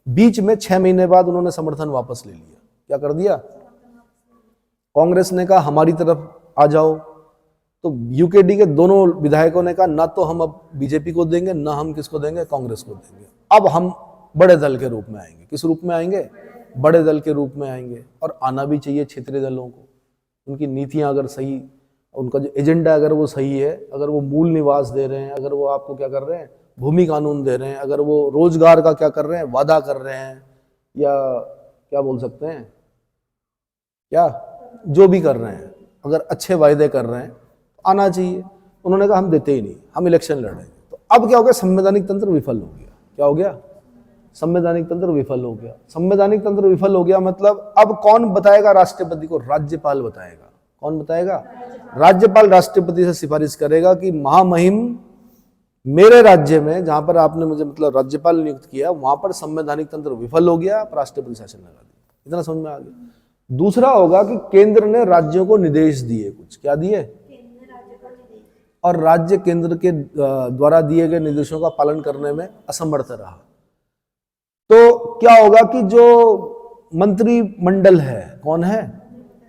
बीच में 6 महीने बाद उन्होंने समर्थन वापस ले लिया। क्या कर दिया? कांग्रेस ने कहा हमारी तरफ आ जाओ, तो यूकेडी के दोनों विधायकों ने कहा ना तो हम अब बीजेपी को देंगे, ना हम किसको देंगे, कांग्रेस को देंगे। अब हम बड़े दल के रूप में आएंगे। किस रूप में आएंगे? बड़े दल के रूप में आएंगे। और आना भी चाहिए क्षेत्रीय दलों को। उनकी नीतियां अगर सही, उनका जो एजेंडा अगर वो सही है, अगर वो मूल निवास दे रहे हैं, अगर वो आपको क्या कर रहे हैं, भूमि कानून दे रहे हैं, अगर वो रोजगार का क्या कर रहे हैं, वादा कर रहे हैं, या क्या बोल सकते हैं, क्या जो भी कर रहे हैं, अगर अच्छे वायदे कर रहे हैं तो आना चाहिए। उन्होंने कहा हम देते ही नहीं, हम इलेक्शन लड़ेंगे। तो अब क्या हो गया? संवैधानिक तंत्र विफल हो गया। क्या हो गया? संवैधानिक तंत्र विफल हो गया। संवैधानिक तंत्र विफल हो गया मतलब अब कौन बताएगा राष्ट्रपति को? राज्यपाल बताएगा। कौन बताएगा? राज्यपाल राष्ट्रपति से सिफारिश करेगा कि महामहिम मेरे राज्य में, जहां पर आपने मुझे मतलब राज्यपाल नियुक्त किया, वहां पर संवैधानिक तंत्र विफल हो गया, राष्ट्रपति शासन लगा दिया। इतना समझ में आ गया? दूसरा होगा कि केंद्र ने राज्यों को निर्देश दिए, कुछ क्या दिए, और राज्य केंद्र के द्वारा दिए गए निर्देशों का पालन करने में असमर्थ रहा, तो क्या होगा कि जो मंत्रिमंडल है, कौन है,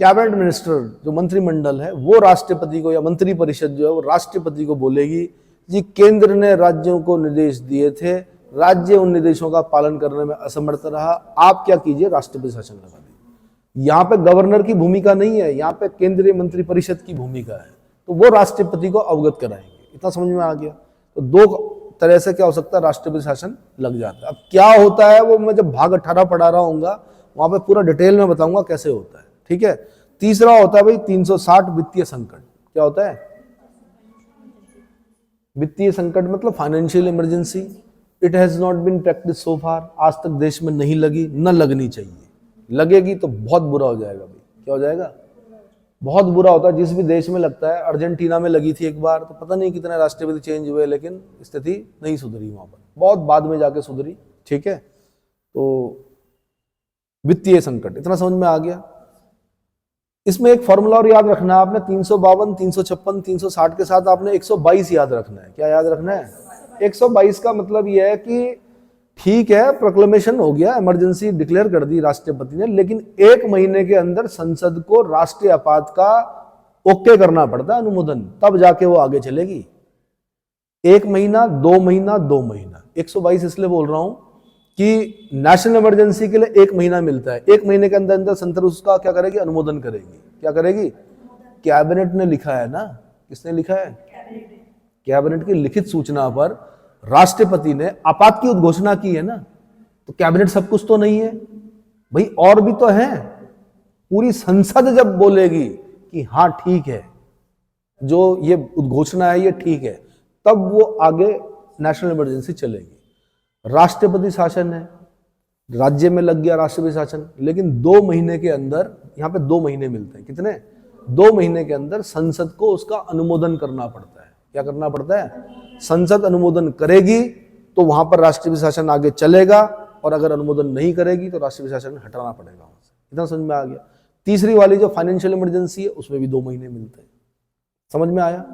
कैबिनेट मिनिस्टर, जो मंत्रिमंडल है वो राष्ट्रपति को, या मंत्री परिषद जो है वो राष्ट्रपति को बोलेगी जी केंद्र ने राज्यों को निर्देश दिए थे, राज्य उन निर्देशों का पालन करने में असमर्थ रहा, आप क्या कीजिए, राष्ट्रपति शासन लगा दीजिए। यहाँ पे गवर्नर की भूमिका नहीं है, यहाँ पे केंद्रीय मंत्रिपरिषद की भूमिका है, तो वो राष्ट्रपति को अवगत कराएंगे। इतना समझ में आ गया? तो 2 तरह से क्या हो सकता है, राष्ट्रपति शासन लग जाता है। अब क्या होता है वो मैं जब भाग 18 पढ़ा रहा हूँ वहां पे पूरा डिटेल में बताऊंगा कैसे होता है। ठीक है। तीसरा होता है भाई 360 वित्तीय संकट। क्या होता है? वित्तीय संकट मतलब financial emergency. It has not been practice so far, आज तक देश में नहीं लगी, न लगनी चाहिए। लगेगी तो बहुत बुरा हो जाएगा भाई। क्या हो जाएगा? बहुत बुरा होता है। जिस भी देश में लगता है, अर्जेंटीना में लगी थी एक बार, तो पता नहीं कितने राष्ट्रपति चेंज हुए, लेकिन स्थिति नहीं सुधरी वहां पर, बहुत बाद में जाके सुधरी। ठीक है, तो वित्तीय संकट इतना समझ में आ गया। इसमें एक फॉर्मूला और याद रखना है आपने, 352, 356, 360 के साथ आपने 122 याद रखना है। क्या याद रखना है? 122 का मतलब यह है कि ठीक है, प्रोक्लेमेशन हो गया, इमरजेंसी डिक्लेयर कर दी राष्ट्रपति ने, लेकिन 1 महीने के अंदर संसद को राष्ट्रीय आपात का ओके करना पड़ता है, अनुमोदन, तब जाके वो आगे चलेगी। 1 महीना, 2 महीना, 2 महीना। 122 इसलिए बोल रहा हूं कि नेशनल इमरजेंसी के लिए 1 महीना मिलता है। 1 महीने के अंदर अंदर संसद उसका क्या करेगी? अनुमोदन करेगी। क्या करेगी? कैबिनेट ने लिखा है ना। किसने लिखा है? कैबिनेट की लिखित सूचना पर राष्ट्रपति ने आपात की उद्घोषणा की है ना, तो कैबिनेट सब कुछ तो नहीं है भाई, और भी तो है। पूरी संसद जब बोलेगी कि हाँ ठीक है, जो ये उद्घोषणा है ये ठीक है, तब वो आगे नेशनल इमरजेंसी चलेगी। राष्ट्रपति शासन है, राज्य में लग गया राष्ट्रपति शासन, लेकिन 2 महीने के अंदर, यहां पे 2 महीने मिलते हैं। कितने? 2 महीने के अंदर संसद को उसका अनुमोदन करना पड़ता है। क्या करना पड़ता है? संसद अनुमोदन करेगी तो वहां पर राष्ट्रपति शासन आगे चलेगा, और अगर अनुमोदन नहीं करेगी तो राष्ट्रपति शासन हटाना पड़ेगा वहां से। इतना समझ में आ गया। तीसरी वाली जो फाइनेंशियल इमरजेंसी है, उसमें भी 2 महीने मिलते हैं। समझ में आया?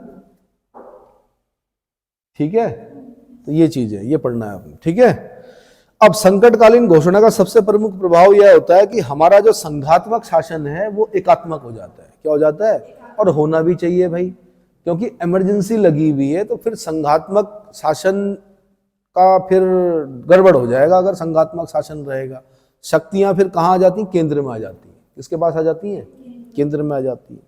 ठीक है, तो ये चीज है, ये पढ़ना है आपने। ठीक है, अब संकटकालीन घोषणा का सबसे प्रमुख प्रभाव यह होता है कि हमारा जो संघात्मक शासन है वो एकात्मक हो जाता है। क्या हो जाता है? और होना भी चाहिए भाई, क्योंकि इमरजेंसी लगी हुई है, तो फिर संघात्मक शासन का फिर गड़बड़ हो जाएगा। अगर संघात्मक शासन रहेगा, शक्तियां फिर कहां आ जाती? केंद्र में आ जाती है। किसके पास आ जाती हैं? केंद्र में आ जाती है।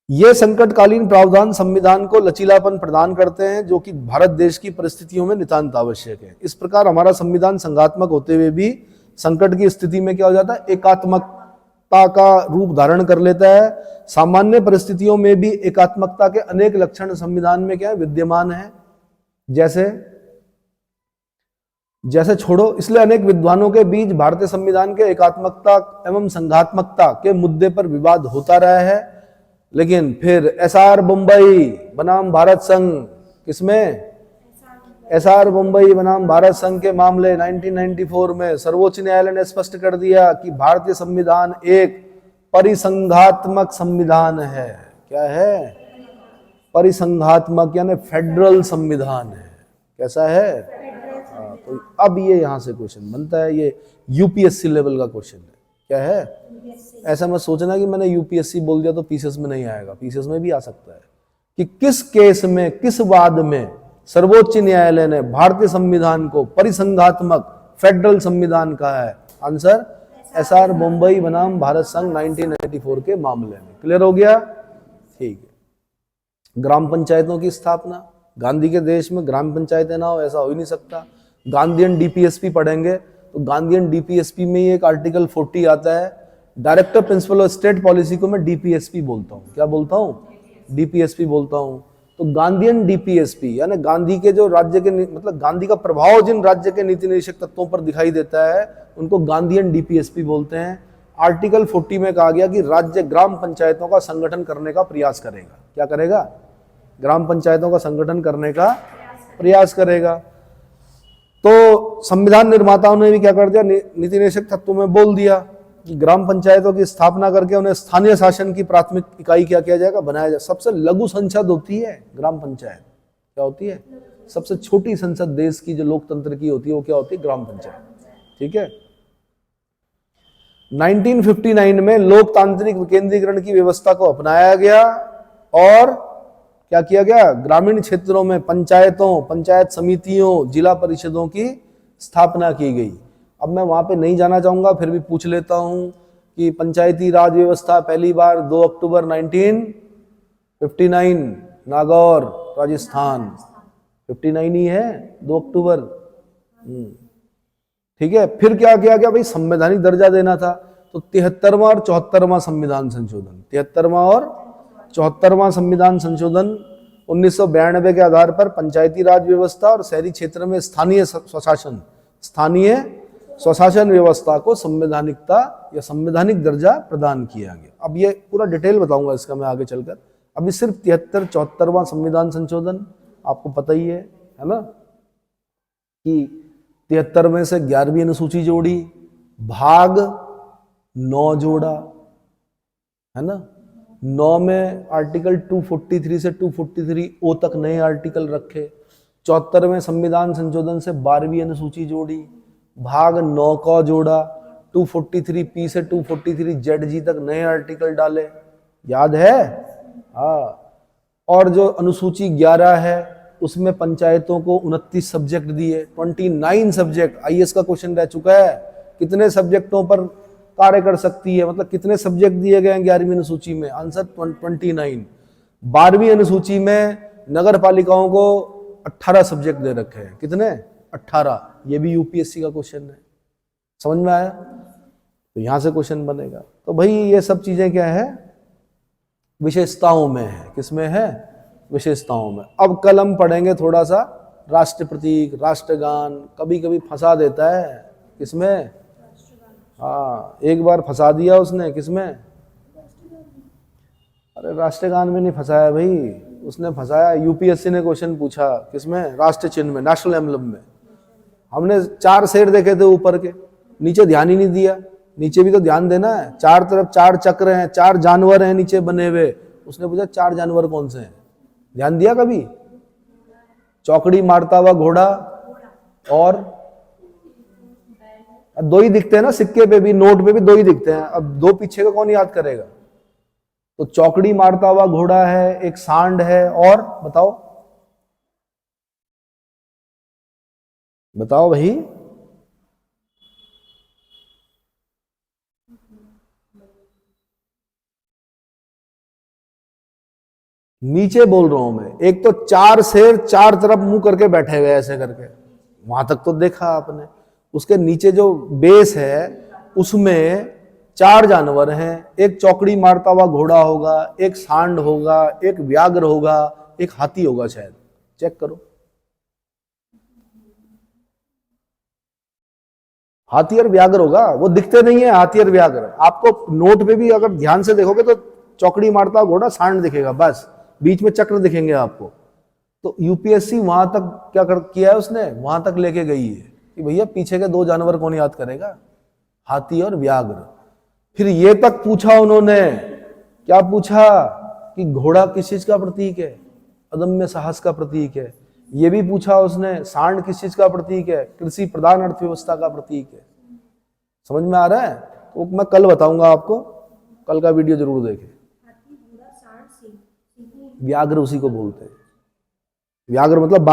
ये संकटकालीन प्रावधान संविधान को लचीलापन प्रदान करते हैं, जो कि भारत देश की परिस्थितियों में नितांत आवश्यक है। इस प्रकार हमारा संविधान संघात्मक होते हुए भी संकट की स्थिति में क्या हो जाता है? एकात्मकता का रूप धारण कर लेता है। सामान्य परिस्थितियों में भी एकात्मकता के अनेक लक्षण संविधान में क्या है? विद्यमान है। जैसे छोड़ो, इसलिए अनेक विद्वानों के बीच भारतीय संविधान के एकात्मकता एवं संघात्मकता के मुद्दे पर विवाद होता रहा है, लेकिन फिर एसआर बम्बई बनाम भारत संघ, किसमें? एसआर बम्बई बनाम भारत संघ के मामले 1994 में सर्वोच्च न्यायालय ने स्पष्ट कर दिया कि भारतीय संविधान एक परिसंघात्मक संविधान है। क्या है? परिसंघात्मक, यानी फेडरल संविधान है। कैसा है? तो अब ये यहां से क्वेश्चन बनता है, ये यूपीएससी लेवल का क्वेश्चन है। क्या है? ऐसा मत सोचना कि मैंने यूपीएससी बोल दिया तो पीसीएस में नहीं आएगा, पीसीएस में भी आ सकता है। कि किस केस में, किस वाद में सर्वोच्च न्यायालय ने भारतीय संविधान को परिसंघात्मक फेडरल संविधान कहा है? आंसर एसआर बम्बई बनाम भारत संघ 1994 के मामले में। क्लियर हो गया? ठीक है। ग्राम पंचायतों की स्थापना, गांधी के देश में ग्राम पंचायतें ना हो, ऐसा हो ही नहीं सकता। गांधीयन डीपीएसपी पढ़ेंगे तो गांधीयन डीपीएसपी में ही एक आर्टिकल 40 आता है, director principle of state policy को मैं डीपीएसपी बोलता हूँ। क्या बोलता हूँ? डीपीएसपी बोलता हूँ। तो गांधीयन डीपीएसपी यानी गांधी के जो राज्य के, मतलब गांधी का प्रभाव जिन राज्य के नीति निर्देशक तत्वों पर दिखाई देता है, उनको गांधीयन डीपीएसपी बोलते हैं। आर्टिकल 40 में कहा गया कि राज्य ग्राम पंचायतों का संगठन करने का प्रयास करेगा। क्या करेगा? ग्राम पंचायतों का संगठन करने का प्रयास करेगा। तो संविधान निर्माताओं ने भी क्या कर दिया? नीति निर्देशक तत्वों में बोल दिया कि ग्राम पंचायतों की स्थापना करके उन्हें स्थानीय शासन की प्राथमिक इकाई क्या किया जाएगा? बनाया जाए। सबसे लघु संसद होती है ग्राम पंचायत। क्या होती है? सबसे छोटी संसद देश की जो लोकतंत्र की होती है वो क्या होती है? ग्राम पंचायत। ठीक है। 1959 में लोकतांत्रिक विकेंद्रीकरण की व्यवस्था को अपनाया गया और क्या किया गया? ग्रामीण क्षेत्रों में पंचायतों, पंचायत समितियों, जिला परिषदों की स्थापना की गई। अब मैं वहां पे नहीं जाना चाहूंगा, फिर भी पूछ लेता हूं कि पंचायती राज व्यवस्था पहली बार 2 अक्टूबर 1959 नागौर, राजस्थान। 59 ही है, 2 अक्टूबर। ठीक है। फिर क्या किया गया भाई? संवैधानिक दर्जा देना था, तो 73वां और 74वां संविधान संशोधन, 73वां और 74वां संविधान संशोधन 1992 के आधार पर पंचायती राज व्यवस्था और शहरी क्षेत्र में स्थानीय स्वशासन, स्थानीय स्वशासन व्यवस्था को संवैधानिकता या संवैधानिक दर्जा प्रदान किया गया। अब ये पूरा डिटेल बताऊंगा इसका मैं आगे चलकर। अभी सिर्फ 73-74वां संविधान संशोधन आपको पता ही है ना, कि 73 में से 11वीं अनुसूची जोड़ी, भाग 9 जोड़ा, है ना। 9 में आर्टिकल 243 से 243 तक नए आर्टिकल रखे। 74वें संविधान संशोधन से 12वीं अनुसूची जोड़ी, भाग 9 का जोड़ा, 243P से 243ZG तक नए आर्टिकल डाले, याद है? हाँ। और जो अनुसूची 11 है उसमें पंचायतों को 29 सब्जेक्ट दिए, 29 सब्जेक्ट। आईएएस का क्वेश्चन रह चुका है, कितने सब्जेक्टों पर कार्य कर सकती है, मतलब कितने सब्जेक्ट दिए गए हैं 11वीं अनुसूची में? आंसर 29। 12वीं अनुसूची में नगर पालिकाओं को 18 सब्जेक्ट दे रखे हैं। कितने? 18। ये भी यूपीएससी का क्वेश्चन है, समझ में आया? तो यहां से क्वेश्चन बनेगा। तो भाई ये सब चीजें क्या है? विशेषताओं में है। किसमें है? विशेषताओं में। अब कल हम पढ़ेंगे थोड़ा सा राष्ट्र प्रतीक, राष्ट्रगान। कभी कभी फंसा देता है। किसमें? हाँ, एक बार फंसा दिया उसने। किसमें? अरे राष्ट्रगान में नहीं फंसाया भाई, उसने फंसाया, यूपीएससी ने क्वेश्चन पूछा किसमें? राष्ट्र चिन्ह में, नेशनल एम्बलम में। हमने 4 शेर देखे थे ऊपर के, नीचे ध्यान ही नहीं दिया। नीचे भी तो ध्यान देना है। 4 तरफ 4 चक्र हैं, 4 जानवर हैं नीचे बने हुए। उसने पूछा 4 जानवर कौन से हैं? ध्यान दिया कभी? चौकड़ी मारता हुआ घोड़ा, और 2 ही दिखते हैं ना सिक्के पे भी, नोट पे भी 2 ही दिखते हैं। अब 2 पीछे का कौन याद करेगा? तो चौकड़ी मारता हुआ घोड़ा है, एक सांड है, और बताओ बताओ भाई। नीचे बोल रहा हूं मैं। एक तो 4 शेर 4 तरफ मुंह करके बैठे हुए ऐसे करके, वहां तक तो देखा आपने। उसके नीचे जो बेस है उसमें 4 जानवर हैं। एक चौकड़ी मारता हुआ घोड़ा होगा, एक सांड होगा, एक व्याघ्र होगा, एक हाथी होगा शायद। चेक करो। हाथी और व्याघ्र होगा, वो दिखते नहीं है हाथी और व्याघ्र। आपको नोट पे भी अगर ध्यान से देखोगे तो चौकड़ी मारता हुआ घोड़ा, सांड दिखेगा, बस बीच में चक्र दिखेंगे आपको। तो यूपीएससी वहां तक क्या किया है उसने, वहां तक लेके गई है कि भैया पीछे के 2 जानवर कौन याद करेगा? हाथी और व्याघ्र। फिर ये तक पूछा उन्होंने, क्या पूछा? कि घोड़ा किस चीज का प्रतीक है? अदम्य साहस का प्रतीक है। ये भी पूछा उसने, सांड किस चीज का प्रतीक है? कृषि प्रधान अर्थव्यवस्था का प्रतीक है। समझ में आ रहा है? तो मैं कल बताऊंगा आपको, कल का वीडियो जरूर देखें। व्याघ्र उसी को बोलते हैं। व्याघ्र मतलब